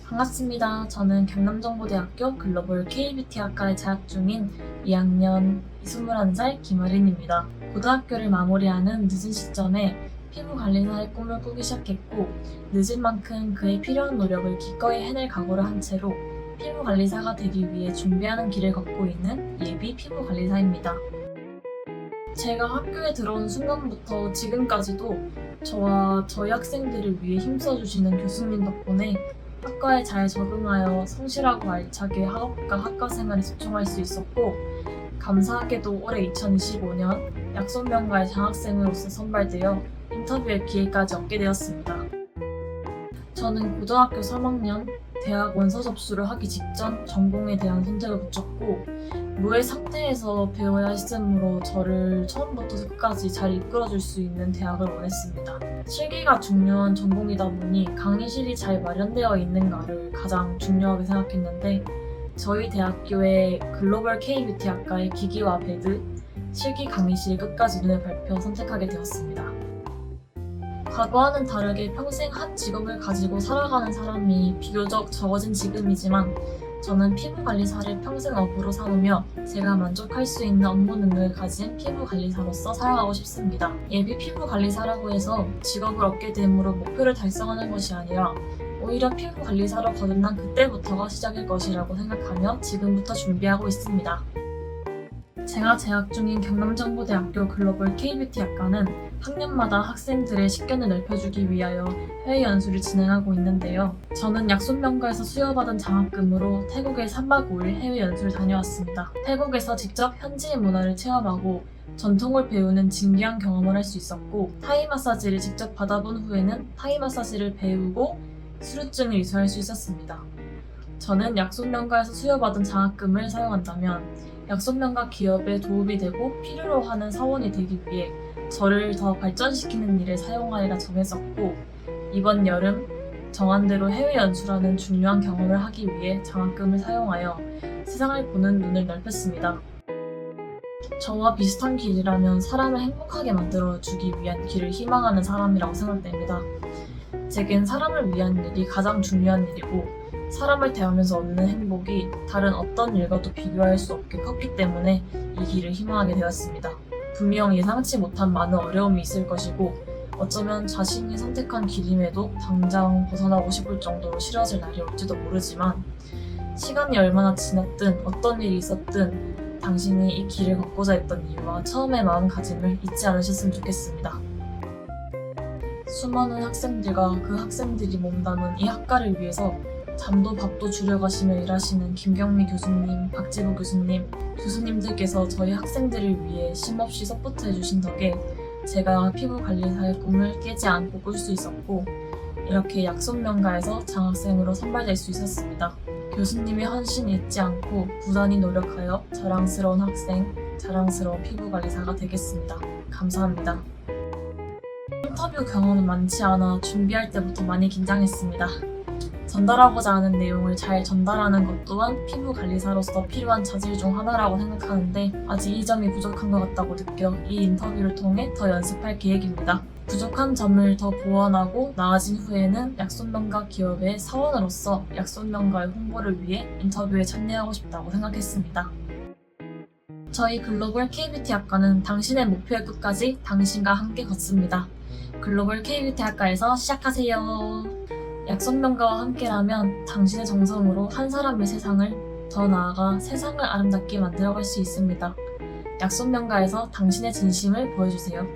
반갑습니다. 저는 경남정보대학교 글로벌 K뷰티학과에 재학 중인 2학년 21살 김아린입니다. 고등학교를 마무리하는 늦은 시점에 피부관리사의 꿈을 꾸기 시작했고, 늦은 만큼 그에 필요한 노력을 기꺼이 해낼 각오를 한 채로 피부관리사가 되기 위해 준비하는 길을 걷고 있는 예비 피부관리사입니다. 제가 학교에 들어온 순간부터 지금까지도 저와 저희 학생들을 위해 힘써주시는 교수님 덕분에 학과에 잘 적응하여 성실하고 알차게 학업과 학과 생활에 집중할 수 있었고, 감사하게도 올해 2025년 약손명가의 장학생으로서 선발되어 인터뷰의 기회까지 얻게 되었습니다. 저는 고등학교 3학년 대학 원서 접수를 하기 직전 전공에 대한 선택을 붙였고, 무의 상태에서 배워야 했으므로 저를 처음부터 끝까지 잘 이끌어줄 수 있는 대학을 원했습니다. 실기가 중요한 전공이다 보니 강의실이 잘 마련되어 있는가를 가장 중요하게 생각했는데, 저희 대학교의 글로벌 K뷰티학과의 기기와 베드, 실기 강의실 끝까지 눈에 밟혀 선택하게 되었습니다. 과거와는 다르게 평생 한 직업을 가지고 살아가는 사람이 비교적 적어진 지금이지만, 저는 피부관리사를 평생 업으로 삼으며 제가 만족할 수 있는 업무 능력을 가진 피부관리사로서 살아가고 싶습니다. 예비 피부관리사라고 해서 직업을 얻게 됨으로 목표를 달성하는 것이 아니라 오히려 피부관리사로 거듭난 그때부터가 시작일 것이라고 생각하며 지금부터 준비하고 있습니다. 제가 재학 중인 경남정보대학교 글로벌 K뷰티학과는 학년마다 학생들의 식견을 넓혀주기 위하여 해외 연수를 진행하고 있는데요. 저는 약손명가에서 수여받은 장학금으로 태국에 3박 5일 해외 연수를 다녀왔습니다. 태국에서 직접 현지의 문화를 체험하고 전통을 배우는 진기한 경험을 할 수 있었고, 타이 마사지를 직접 받아본 후에는 타이 마사지를 배우고 수료증을 이수할 수 있었습니다. 저는 약손명가에서 수여받은 장학금을 사용한다면 약손명가 기업에 도움이 되고 필요로 하는 사원이 되기 위해 저를 더 발전시키는 일에 사용하리라 정했었고, 이번 여름 정한 대로 해외 연수라는 중요한 경험을 하기 위해 장학금을 사용하여 세상을 보는 눈을 넓혔습니다. 저와 비슷한 길이라면 사람을 행복하게 만들어주기 위한 길을 희망하는 사람이라고 생각됩니다. 제겐 사람을 위한 일이 가장 중요한 일이고, 사람을 대하면서 얻는 행복이 다른 어떤 일과도 비교할 수 없게 컸기 때문에 이 길을 희망하게 되었습니다. 분명 예상치 못한 많은 어려움이 있을 것이고, 어쩌면 자신이 선택한 길임에도 당장 벗어나고 싶을 정도로 싫어질 날이 올지도 모르지만, 시간이 얼마나 지났든 어떤 일이 있었든 당신이 이 길을 걷고자 했던 이유와 처음의 마음가짐을 잊지 않으셨으면 좋겠습니다. 수많은 학생들과 그 학생들이 몸담은 이 학과를 위해서 잠도 밥도 줄여가시며 일하시는 김경미 교수님, 박지부 교수님, 교수님들께서 저희 학생들을 위해 쉼없이 서포트해주신 덕에 제가 피부관리사의 꿈을 깨지 않고 꿀 수 있었고, 이렇게 약손명가에서 장학생으로 선발될 수 있었습니다. 교수님의 헌신 잊지 않고 부단히 노력하여 자랑스러운 학생, 자랑스러운 피부관리사가 되겠습니다. 감사합니다. 인터뷰 경험은 많지 않아 준비할 때부터 많이 긴장했습니다. 전달하고자 하는 내용을 잘 전달하는 것 또한 피부관리사로서 필요한 자질 중 하나라고 생각하는데, 아직 이 점이 부족한 것 같다고 느껴 이 인터뷰를 통해 더 연습할 계획입니다. 부족한 점을 더 보완하고 나아진 후에는 약손명가 기업의 사원으로서 약손명가의 홍보를 위해 인터뷰에 참여하고 싶다고 생각했습니다. 저희 글로벌 K뷰티학과는 당신의 목표의 끝까지 당신과 함께 걷습니다. 글로벌 K뷰티학과에서 시작하세요. 약손명가와 함께라면 당신의 정성으로 한 사람의 세상을 더 나아가 세상을 아름답게 만들어갈 수 있습니다. 약손명가에서 당신의 진심을 보여주세요.